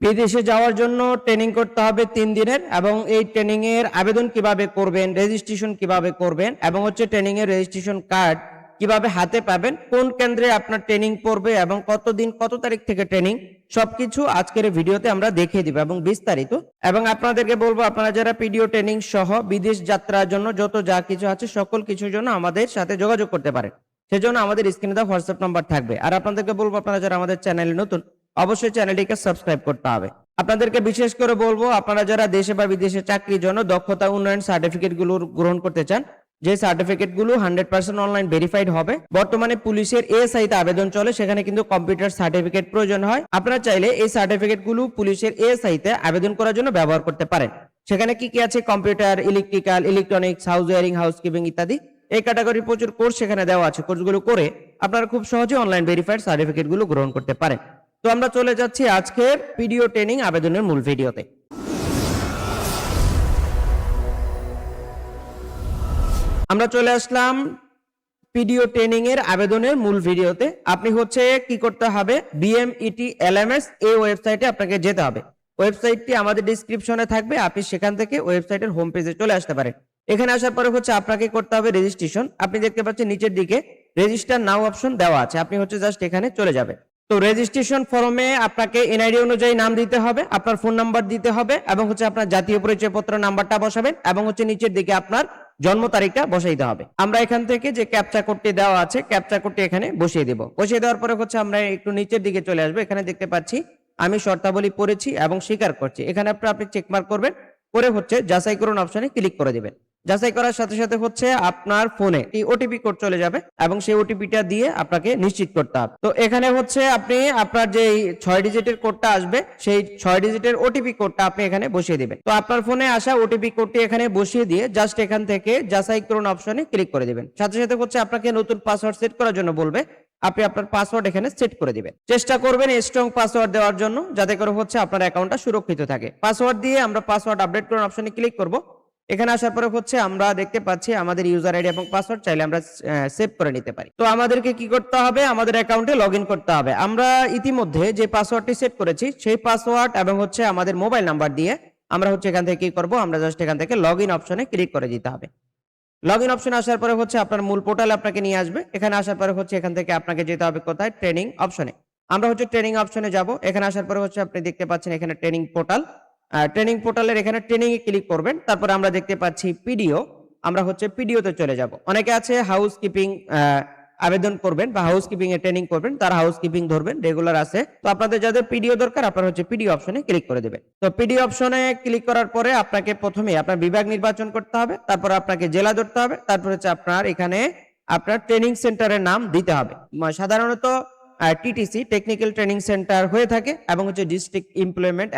বিদেশে যাওয়ার জন্য ট্রেনিং করতে হবে 3 দিনের এবং এই ট্রেনিং এর আবেদন কিভাবে করবেন, রেজিস্ট্রেশন কিভাবে করবেন এবং হচ্ছে ট্রেনিং এর রেজিস্ট্রেশন কার্ড কিভাবে হাতে পাবেন, কোন কেন্দ্রে আপনার ট্রেনিং পড়বে এবং কতদিন কত তারিখ থেকে ট্রেনিং, সবকিছু আজকের এই ভিডিওতে আমরা দেখিয়ে দিব এবং বিস্তারিত। এবং আপনাদেরকে বলবো আপনারা যারা পিডিও ট্রেনিং সহ বিদেশ যাত্রার জন্য যত যা কিছু আছে সকল কিছুর জন্য আমাদের সাথে যোগাযোগ করতে পারেন। সেজন্য আমাদের স্ক্রিনে দেওয়া হোয়াটসঅ্যাপ নাম্বার থাকবে। আর আপনাদেরকে বলবো আপনারা যারা আমাদের চ্যানেলে নতুন অবশ্যই চ্যানেলটিকে সাবস্ক্রাইব করতে হবে। আপনাদেরকে বিশেষ করে বলবো আপনারা যারা দেশে বা বিদেশে চাকরির জন্য দক্ষতা উন্নয়ন সার্টিফিকেট গুলো গ্রহণ করতে চান, যে সার্টিফিকেট গুলো 100% অনলাইন ভেরিফাইড হবে। বর্তমানে পুলিশের এএসআই তে আবেদন চলে, সেখানে কিন্তু কম্পিউটার সার্টিফিকেট প্রয়োজন হয়। আপনারা চাইলে এই সার্টিফিকেট গুলো পুলিশের এএসআই তে আবেদন করার জন্য ব্যবহার করতে পারেন। সেখানে কি কি আছে, computer, electrical, electronics, house wiring, housekeeping ইত্যাদি। এই ক্যাটাগরি প্রচুর কোর্স সেখানে দেওয়া আছে। কোর্সগুলো করে আপনারা খুব সহজে অনলাইন ভেরিফাইড সার্টিফিকেট গুলো গ্রহণ করতে পারেন। তো আমরা চলে যাচ্ছি আজকের পিডিও ট্রেনিং আবেদনের মূল ভিডিওতে। আমরা চলে আসলাম পিডিও ট্রেনিং এর আবেদনের মূল ভিডিওতে। আপনি হচ্ছে কি করতে হবে, বিএমইটি এলএমএস এই ওয়েবসাইটে আপনাকে যেতে হবে। ওয়েবসাইটটি আমাদের ডেসক্রিপশনে থাকবে, আপনি সেখান থেকে ওয়েবসাইটের হোম পেজে চলে আসতে পারেন। এখানে আসার পরে হচ্ছে আপনাকে করতে হবে রেজিস্ট্রেশন। আপনি দেখতে পাচ্ছেন নিচের দিকে রেজিস্টার নাও অপশন দেওয়া আছে, আপনি হচ্ছে জাস্ট এখানে চলে যাবেন। তো রেজিস্ট্রেশন ফর্মে আপনাকে এনআইডি অনুযায়ী নাম দিতে হবে, আপনার ফোন নাম্বার দিতে হবে এবং হচ্ছে আপনার জাতীয় পরিচয়পত্র নাম্বারটা বসাবেন এবং হচ্ছে নিচের দিকে আপনার জন্ম তারিখটা বসাইতে হবে। আমরা এখান থেকে যে ক্যাপচা কোডটি দেওয়া আছে ক্যাপচা কোডটি এখানে বসিয়ে দেব। বসিয়ে দেওয়ার পরে হচ্ছে আমরা একটু নিচের দিকে চলে আসবো। এখানে দেখতে পাচ্ছি আমি শর্তাবলী পড়েছি এবং স্বীকার করছি, এখানে আপনি চেকমার্ক করবেন, করে হচ্ছে যাচাই করুন অপশনে ক্লিক করে দিবেন। যাচাই করার সাথে সাথে হচ্ছে আপনার ফোনে এই ওটিপি কোড চলে যাবে এবং সেই ওটিপিটা দিয়ে আপনাকে নিশ্চিত করতে হবে। তো এখানে হচ্ছে আপনি আপনার যে 6 ডিজিটের কোডটা আসবে সেই 6 ডিজিটের ওটিপি কোডটা আপনি এখানে বসিয়ে দিবেন। তো আপনার ফোনে আসা ওটিপি কোডটি এখানে বসিয়ে দিয়ে জাস্ট এখান থেকে যাচাই করুন অপশনে ক্লিক করে দিবেন। সাথে সাথে হচ্ছে আপনাকে নতুন পাসওয়ার্ড সেট করার জন্য বলবে, আপনি আপনার পাসওয়ার্ড এখানে সেট করে দিবেন। চেষ্টা করবেন স্ট্রং পাসওয়ার্ড দেওয়ার জন্য, যাতে করে হচ্ছে আপনার অ্যাকাউন্টটা সুরক্ষিত থাকে। পাসওয়ার্ড দিয়ে আমরা পাসওয়ার্ড আপডেট করুন অপশনে ক্লিক করব। এখানে আসার পরে হচ্ছে আমরা দেখতে পাচ্ছি আমাদের ইউজার আইডি এবং পাসওয়ার্ড চাইলে আমরা সেভ করে নিতে পারি। তো আমাদেরকে কি করতে হবে, আমাদের অ্যাকাউন্টে লগইন করতে হবে। আমরা ইতিমধ্যে যে পাসওয়ার্ডটি সেট করেছি সেই পাসওয়ার্ড এবং হচ্ছে আমাদের মোবাইল নাম্বার দিয়ে আমরা হচ্ছে এখান থেকে কি করব, আমরা জাস্ট এখান থেকে লগইন অপশনে ক্লিক করে দিতে হবে। লগইন অপশনে আসার পরে হচ্ছে আপনার মূল পোর্টালে আপনাকে নিয়ে আসবে। এখানে আসার পরে হচ্ছে এখান থেকে আপনাকে যেতে হবে কোথায়, ট্রেনিং অপশনে। আমরা হচ্ছে ট্রেনিং অপশনে যাব। এখানে আসার পরে হচ্ছে আপনি দেখতে পাচ্ছেন এখানে ট্রেনিং পোর্টাল। ট্রেনিং পোর্টালের এখানে ট্রেনিং এ ক্লিক করবেন। তারপরে আমরা দেখতে পাচ্ছি পিডিও, আমরা হচ্ছে পিডিওতে চলে যাব। অনেকে আছে হাউসকিপিং আবেদন করবেন বা হাউসকিপিং এ ট্রেনিং করবেন, তারা হাউসকিপিং ধরবেন, রেগুলার আছে। তো আপনাদের যাদের পিডিও দরকার আপনারা হচ্ছে পিডিও অপশনে ক্লিক করে দিবেন। তো পিডিও অপশনে ক্লিক করার পরে আপনাকে প্রথমে আপনার বিভাগ নির্বাচন করতে হবে, তারপর আপনাকে জেলা ধরতে হবে, তারপর হচ্ছে আপনার এখানে আপনার ট্রেনিং সেন্টারের নাম দিতে হবে। সাধারণত টিটিসি টেকনিক্যাল ট্রেনিং সেন্টার হয়ে থাকে এবং হচ্ছে district employment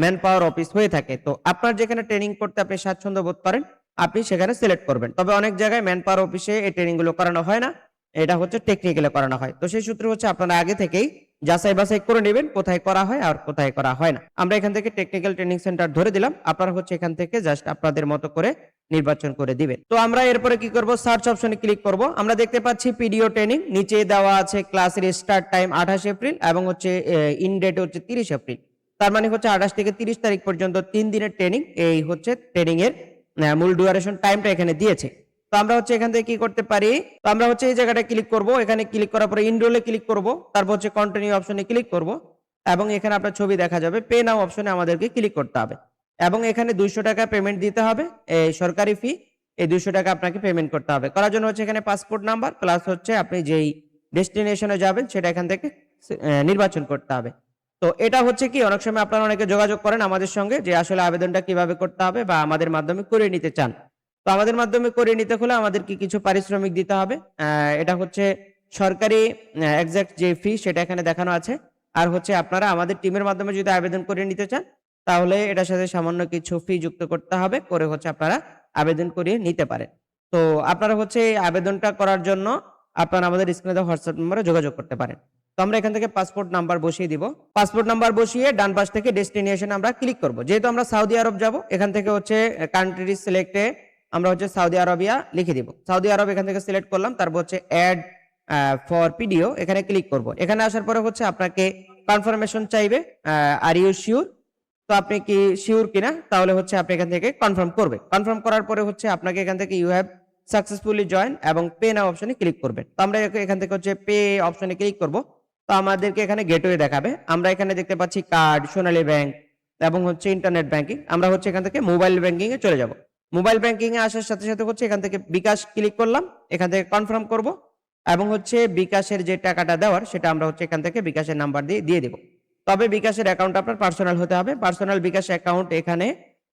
man power office হয়ে থাকে। তো আপনার যেখানে ট্রেনিং করতে আপনি স্বাচ্ছন্দ্য বোধ করেন আপনি সেখানে সিলেক্ট করবেন। তবে অনেক জায়গায় ম্যান পাওয়ার অফিসে এই ট্রেনিং গুলো করানো হয় না, এটা হচ্ছে টেকনিক্যালে করানো হয়। তো সেই সূত্রে হচ্ছে আপনারা আগে থেকেই যাচাই বাছাই করে নেবেন কোথায় করা হয় আর কোথায় করা হয় না। আমরা এখান থেকে টেকনিক্যাল ট্রেনিং সেন্টার ধরে দিলাম, আপনারা হচ্ছে এখান থেকে জাস্ট আপনাদের মতো করে নির্বাচন করে দিবেন। তো আমরা এরপরে কি করব, সার্চ অপশনে ক্লিক করব। আমরা দেখতে পাচ্ছি পিডিও ট্রেনিং, নিচে দেওয়া আছে ক্লাসের স্টার্ট টাইম 28 এপ্রিল এবং হচ্ছে ইন ডেট হচ্ছে 30 এপ্রিল। তার মানে হচ্ছে 28 থেকে 30 তারিখ পর্যন্ত 3 দিনের ট্রেনিং। এই হচ্ছে ট্রেনিং এর মূল ডিউরেশন টাইমটা এখানে দিয়েছে। তো আমরা হচ্ছে এখান থেকে কি করতে পারি, তো আমরা হচ্ছে এই জায়গাটা ক্লিক করব। এখানে ক্লিক করার পরে ইনরোলে ক্লিক করব, তারপর হচ্ছে কন্টিনিউ অপশনে ক্লিক করব এবং এখানে আপনার ছবি দেখা যাবে। পে নাও অপশনে আমাদেরকে ক্লিক করতে হবে এবং এখানে 200 টাকা পেমেন্ট দিতে হবে, এই সরকারি ফি। এই 200 টাকা আপনাকে পেমেন্ট করতে হবে। করার জন্য হচ্ছে এখানে পাসপোর্ট নাম্বার প্লাস হচ্ছে আপনি যেই ডেস্টিনেশনে যাবেন সেটা এখান থেকে নির্বাচন করতে হবে। তো এটা হচ্ছে কি, অনেক সময় আপনারা অনেকে যোগাযোগ করেন আমাদের সঙ্গে যে আসলে আবেদনটা কিভাবে করতে হবে বা আমাদের মাধ্যমে করে নিতে চান। তো আমাদের মাধ্যমে করে নিতে হলে আমাদের কি কিছু পারিশ্রমিক দিতে হবে। এটা হচ্ছে সরকারি এক্সাক্ট যে ফি সেটা এখানে দেখানো আছে। আর হচ্ছে আপনারা আমাদের টিমের মাধ্যমে যদি আবেদন করে নিতে চান তাহলে এটার সাথে সামান্য কিছু ফি যুক্ত করতে হবে, করে হচ্ছে আপনারা আবেদন করিয়ে নিতে পারেন। তো আপনারা হচ্ছে এই আবেদনটা করার জন্য আপনারা আমাদের স্ক্রিনে দেওয়া হোয়াটসঅ্যাপ নম্বরে যোগাযোগ করতে পারেন। তো আমরা এখান থেকে পাসপোর্ট নাম্বার বসিয়ে দিব। পাসপোর্ট নাম্বার বসিয়ে ডান পাশ থেকে ডেস্টিনেশন আমরা ক্লিক করব। যেহেতু আমরা সৌদি আরব যাব এখান থেকে হচ্ছে কান্ট্রি সিলেক্টে আমরা হচ্ছে সৌদি আরবিয়া লিখে দিব। সৌদি আরব এখান থেকে সিলেক্ট করলাম, তারপর হচ্ছে অ্যাড ফর পিডিও এখানে ক্লিক করব। এখানে আসার পরে হচ্ছে আপনাকে কনফার্মেশন চাইবে, আর ইউ শিওর, তো আপনি কি শিওর কিনা, তাহলে হচ্ছে আপনি এখান থেকে কনফার্ম করবে। কনফার্ম করার পরে হচ্ছে আপনাকে এখান থেকে ইউ হ্যাভ সাকসেসফুলি জয়েন এবং পে নাও অপশনে ক্লিক করবেন। তো আমরা এখান থেকে হচ্ছে পে অপশনে ক্লিক করব। তো আমাদেরকে এখানে গেটওয়ে দেখাবে। আমরা এখানে দেখতে পাচ্ছি কার্ড, সোনালী ব্যাংক এবং হচ্ছে ইন্টারনেট ব্যাংকিং। আমরা হচ্ছে এখান থেকে মোবাইল ব্যাংকিং এ চলে যাব। মোবাইল ব্যাংকিং এ আসার সাথে সাথে হচ্ছে এখান থেকে বিকাশ ক্লিক করলাম, এখান থেকে কনফার্ম করব এবং হচ্ছে বিকাশের যে টাকাটা দেওয়ার সেটা আমরা হচ্ছে এখান থেকে বিকাশের নাম্বার দিয়ে দেব। তবে বিকাশের অ্যাকাউন্ট আপনার পার্সোনাল হতে হবে। পার্সোনাল বিকাশ অ্যাকাউন্ট এখানে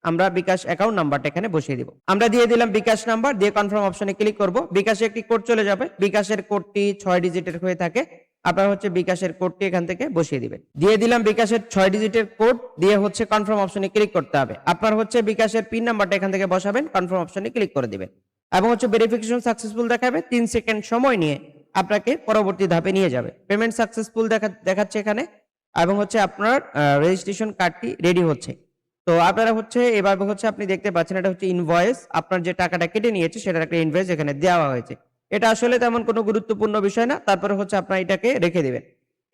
আমরা বিকাশ অ্যাকাউন্ট নাম্বারটা এখানে বসিয়ে দিব। আমরা দিয়ে দিলাম বিকাশ নাম্বার, দিয়ে কনফার্ম অপশনে ক্লিক করব। বিকাশে একটি কোড চলে যাবে, বিকাশের কোডটি 6 ডিজিটের হয়ে থাকে। আপনারা হচ্ছে বিকাশের কোডটি এখান থেকে বসিয়ে দিবেন। দিয়ে দিলাম বিকাশের 6 ডিজিটের কোড, দিয়ে হচ্ছে কনফার্ম অপশনে ক্লিক করতে হবে। আপনার হচ্ছে বিকাশের পিন নাম্বারটা এখান থেকে বসাবেন, কনফার্ম অপশনে ক্লিক করে দিবেন এবং হচ্ছে ভেরিফিকেশন সাকসেসফুল দেখাবে। 3 সেকেন্ড সময় নিয়ে আপনাকে পরবর্তী ধাপে নিয়ে যাবে। পেমেন্ট সাকসেসফুল দেখাচ্ছে এখানে এবং হচ্ছে আপনার রেজিস্ট্রেশন কার্ডটি রেডি হচ্ছে। তো আপনারা হচ্ছে এভাবে হচ্ছে আপনি দেখতে পাচ্ছেন, এটা হচ্ছে ইনভয়েস, আপনার যে টাকাটা কেটে নিয়েছে সেটার একটা ইনভয়েস এখানে দেওয়া হয়েছে। এটা আসলে তেমন কোনো গুরুত্বপূর্ণ বিষয় না, তারপরে হচ্ছে আপনার এটাকে রেখে দিবেন।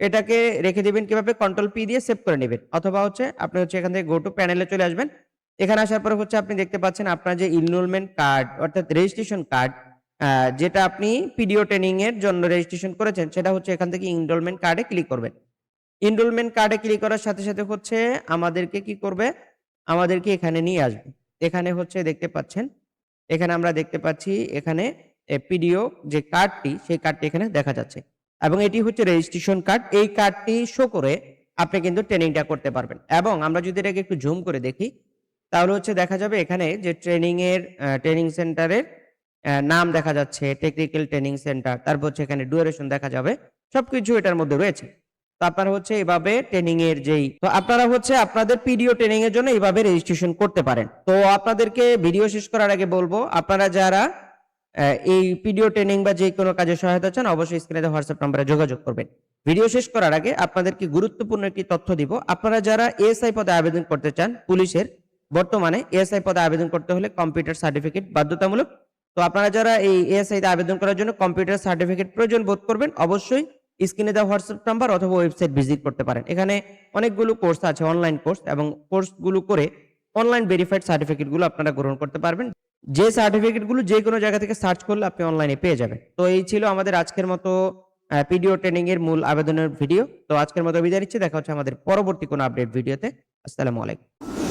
এটাকে রেখে দিবেন কিভাবে, কন্ট্রোল পি দিয়ে সেভ করে নেবেন, অথবা হচ্ছে আপনি হচ্ছে এখান থেকে গো টু প্যানেলে চলে আসবেন। এখানে আসার পরে হচ্ছে আপনি দেখতে পাচ্ছেন আপনার যে ইনরোলমেন্ট কার্ড অর্থাৎ রেজিস্ট্রেশন কার্ড, যেটা আপনি পিডিও ট্রেনিং এর জন্য রেজিস্ট্রেশন করেছেন, সেটা হচ্ছে এখান থেকে ইনরোলমেন্ট কার্ডে ক্লিক করবেন। ইনরোলমেন্ট কার্ডে ক্লিক করার সাথে সাথে হচ্ছে আমাদেরকে কি করবে, আমাদেরকে এখানে নিয়ে আসবে। এখানে হচ্ছে দেখতে পাচ্ছেন, এখানে আমরা দেখতে পাচ্ছি এখানে পিডিও যে কার্ডটি, সেই কার্ডটি এখানে দেখা যাচ্ছে এবং এটি হচ্ছে রেজিস্ট্রেশন কার্ড। এই কার্ডটি শো করে আপনি কিন্তু ট্রেনিংটা করতে পারবেন। এবং আমরা যদি এটাকে একটু জুম করে দেখি, তাহলে হচ্ছে দেখা যাবে এখানে যে ট্রেনিং সেন্টারের নাম দেখা যাচ্ছে, টেকনিক্যাল ট্রেনিং সেন্টার, তারপর হচ্ছে এখানে ডিউরেশন দেখা যাবে, সবকিছু এটার মধ্যে রয়েছে। তো আপনারা হচ্ছে এইভাবে ট্রেনিং এর তো আপনারা হচ্ছে আপনাদের পিডিও ট্রেনিং এর জন্য এইভাবে রেজিস্ট্রেশন করতে পারেন। তো আপনাদেরকে ভিডিও শেষ করার আগে বলবো, আপনারা যারা এই পিডিও ট্রেনিং বা যে কোনো কাজে সহায়তা চান, অবশ্যই স্ক্রিনে দেওয়া হোয়াটসঅ্যাপ নম্বরে যোগাযোগ করবেন। ভিডিও শেষ করার আগে আপনাদেরকে গুরুত্বপূর্ণ একটি তথ্য দিব। আপনারা যারা এএসআই পদে আবেদন করতে চান, পুলিশের বর্তমানে এএসআই পদে আবেদন করতে হলে কম্পিউটার সার্টিফিকেট বাধ্যতামূলক। তো আপনারা যারা এই এএসআই তে আবেদন করার জন্য কম্পিউটার সার্টিফিকেট প্রয়োজন বোধ করবেন, অবশ্যই স্ক্রিনে দেওয়া হোয়াটসঅ্যাপ নাম্বার অথবা ওয়েবসাইট ভিজিট করতে পারেন। এখানে অনেকগুলো কোর্স আছে, অনলাইন কোর্স, এবং কোর্সগুলো করে অনলাইন ভেরিফাইড সার্টিফিকেটগুলো আপনারা গ্রহণ করতে পারবেন। যে সার্টিফিকেটগুলো যে কোনো জায়গা থেকে সার্চ করলে আপনি অনলাইনে পেয়ে যাবেন। তো এই ছিল আমাদের আজকের মতো পিডিও ট্রেনিং এর মূল আবেদনের ভিডিও। তো আজকের মতো বিদায় নিচ্ছি, দেখা হচ্ছে আমাদের পরবর্তী কোনো আপডেট ভিডিওতে। আসসালামু আলাইকুম।